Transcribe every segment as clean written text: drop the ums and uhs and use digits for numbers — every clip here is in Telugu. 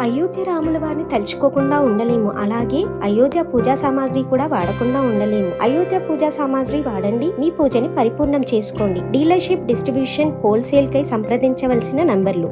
అయోధ్య రాముల వారిని తలుచుకోకుండా ఉండలేము. అలాగే అయోధ్య పూజా సామాగ్రి కూడా వాడకుండా ఉండలేము. అయోధ్య పూజా సామాగ్రి వాడండి, మీ పూజని పరిపూర్ణం చేసుకోండి. డీలర్షిప్, డిస్ట్రిబ్యూషన్, హోల్సేల్ కై సంప్రదించవలసిన నంబర్లు.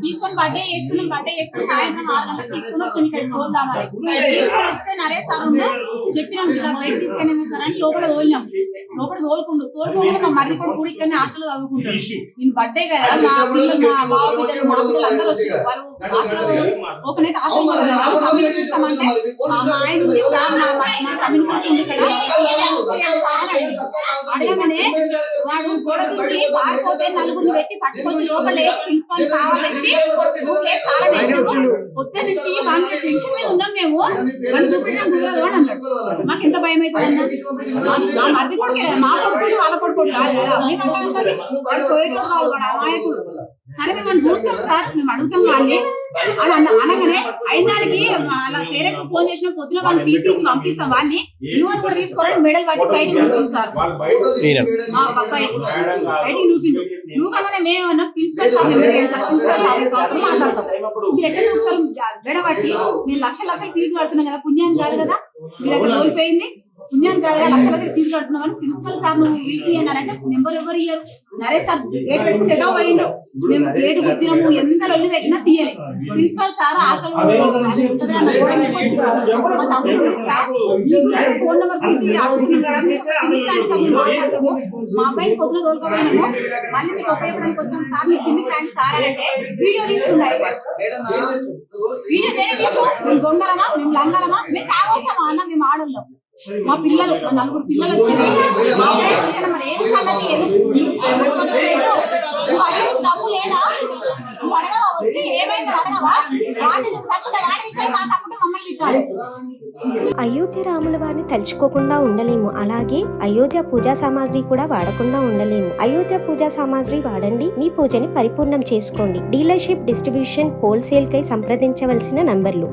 తీసుకొని బర్త్డే చేసుకున్నాం. బర్త్డే చేసుకుని సాయంత్రం 6 గంటలకు తీసుకుని వచ్చి ఇక్కడ తోలుదామని వస్తే నరేష్ సార్ చెప్పినాం ఇలా బయట తీసుకెళ్ళాం సార్ అని లోపల తోలినాం. లోపల తోలుకుంటే మా మర్రి కూడా కూడా ఇక్కడ హాస్టల్లో చదువుకుంటారు. నేను బర్త్డే కదా మా పిల్లలు మా బాబు పిల్లలు మా పిల్లలు అందరూ వచ్చారు. వాళ్ళు హాస్టల్ ఓపెన్ అయితే హాస్టల్ చూస్తామంటే మా ఆయన మా తమిళ ఉంది ఇక్కడ అడగగానే వాడు గొడవ తిండి పారిపోతే నలుగురిని పెట్టి పట్టుకొచ్చి లోపల వేసి ప్రిన్సిపాల్ కావాలంటే ప్లేస్ చాలా వేసాడు. పొద్దు నుంచి వాళ్ళ టెన్షన్ మీద ఉన్నాం మేము. వాళ్ళు చూపించడం కుదరదు అని అన్నాడు. మాకు ఎంత భయం అవుతుంది అన్న. మరిది కొడుకు మా కొడుకు వాళ్ళ కొడుకు కాదు కదా. వాడు పోయేటోడు కాదు, వాడు అమాయకుడు. సరే మేము చూస్తాం సార్, మేము అడుగుతాం వాళ్ళని అని అనగానే అయినానికి వాళ్ళ పేరెంట్స్ ఫోన్ చేసిన పొద్దున వాళ్ళు టీసీ ఇచ్చి పంపిస్తాం. వాళ్ళని ఇన్వాల్ కూడా తీసుకోవాలని మెడల్ పట్టి బయటకు నూపింది సార్. బయటికి నూపిండు. నూకగానే మేమన్నా ప్రిన్సిపల్ సార్ మాట్లాడతాం. మీరు ఎట్లా నూపుతారు మెడబట్టి? మేము లక్షలు ఫీజు కడుతున్నాం కదా, పుణ్యాన్ని కాదు కదా. మీరు అక్కడ ఓడిపోయింది పుణ్యాన్ని కాదు కదా, లక్షలు ఫీజు కడుతున్నాం కానీ ప్రిన్సిపల్ సార్ నువ్వు వీటి అన్నారంటే నెంబర్ ఎవరు ఇయ్యారు. నరేష్ సార్ గేట్ పెట్టుకుంటే ఎటో పోయిండు. మేము గేటు గుర్తినాము, ఎంత లొల్లి పెట్టినా తీయలేదు. ప్రిన్సిపల్ సార్ హాస్టల్ ఉంటది అన్న కూడా వచ్చి మా తమ్ముడు సార్ మీ గురించి ఫోన్ నెంబర్ గురించి మాట్లాడతాము. మా అబ్బాయిని పొద్దున తోలుకోపోయినాము, మళ్ళీ మీకు ఉపయోగపడానికి వచ్చినాం సార్, మీరు కిందికి రండి సార్ అని అంటే వీడియో తీసుకున్నాయి. వీడియో నేనే తీసుకో, మేము దొంగలమా, మేము లంగలమా, మేము తాగొస్తామా అన్న. మేము ఆడోళ్ళం, మా పిల్లలు, మా 4 పిల్లలు వచ్చారు. మా అబ్బాయి చూసాను మరి ఏం సంగతి డబ్బు లేదా నువ్వు అడగవా, వచ్చి ఏమైందో అడగవా, వాడిని తక్కువ వాడి మా తక్కువ మమ్మల్ని తిట్టాలి. అయోధ్య రాముల వారిని తలుచుకోకుండా ఉండలేము. అలాగే అయోధ్య పూజా సామాగ్రి కూడా వాడకుండా ఉండలేము. అయోధ్య పూజా సామాగ్రి వాడండి, మీ పూజని పరిపూర్ణం చేసుకోండి. డీలర్షిప్, డిస్ట్రిబ్యూషన్, హోల్సేల్ కై సంప్రదించవలసిన నంబర్లు.